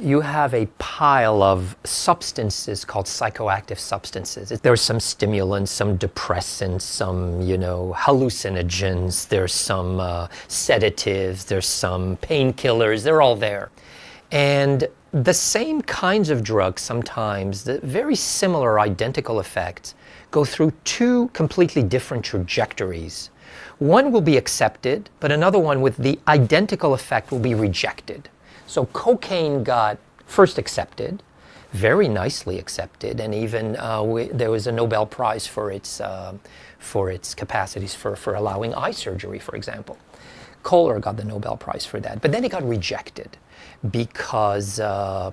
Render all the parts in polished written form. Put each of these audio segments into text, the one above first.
you have a pile of substances called psychoactive substances. There's some stimulants, some depressants, some, hallucinogens, there's some sedatives, there's some painkillers, they're all there. And the same kinds of drugs sometimes, the very similar identical effects, go through two completely different trajectories. One will be accepted, but another one with the identical effect will be rejected. So cocaine got first accepted, very nicely accepted, and even there was a Nobel Prize for its capacities for allowing eye surgery, for example. Kohler got the Nobel Prize for that, but then it got rejected because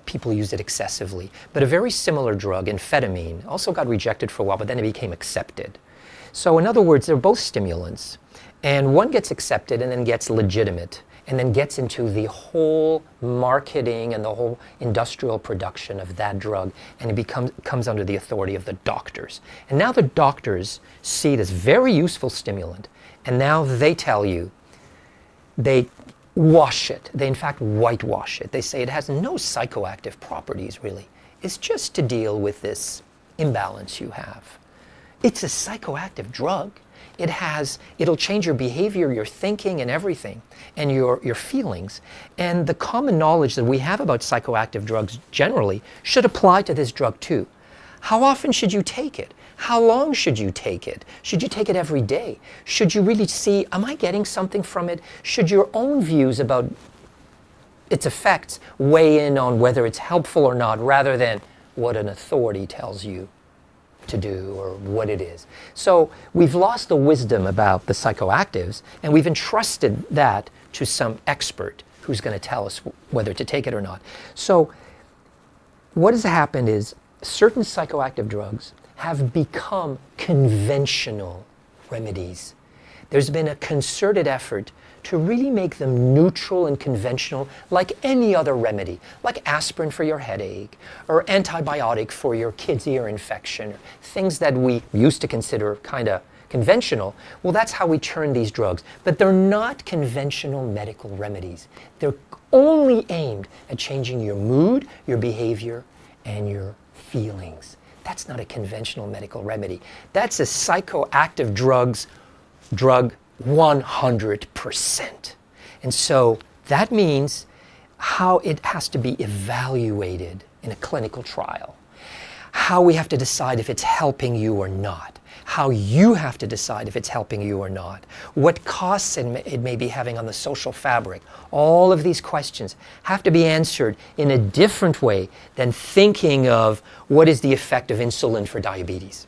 people used it excessively. But a very similar drug, amphetamine, also got rejected for a while, but then it became accepted. So in other words, they're both stimulants, and one gets accepted and then gets legitimate, and then gets into the whole marketing and the whole industrial production of that drug, and it comes under the authority of the doctors. And now the doctors see this very useful stimulant, and now they tell you, they wash it. They in fact whitewash it. They say it has no psychoactive properties really. It's just to deal with this imbalance you have. It's a psychoactive drug. It'll change your behavior, your thinking and everything, and your feelings. And the common knowledge that we have about psychoactive drugs generally should apply to this drug too. How often should you take it? How long should you take it? Should you take it every day? Should you really see, am I getting something from it? Should your own views about its effects weigh in on whether it's helpful or not, rather than what an authority tells you to do or what it is? So we've lost the wisdom about the psychoactives, and we've entrusted that to some expert who's going to tell us whether to take it or not. So what has happened is certain psychoactive drugs have become conventional remedies. There's been a concerted effort to really make them neutral and conventional, like any other remedy, like aspirin for your headache, or antibiotic for your kid's ear infection, or things that we used to consider kind of conventional. Well, that's how we turn these drugs. But they're not conventional medical remedies. They're only aimed at changing your mood, your behavior, and your feelings. That's not a conventional medical remedy. That's a psychoactive drug 100%. And so that means how it has to be evaluated in a clinical trial, how we have to decide if it's helping you or not, how you have to decide if it's helping you or not, what costs it may be having on the social fabric. All of these questions have to be answered in a different way than thinking of what is the effect of insulin for diabetes.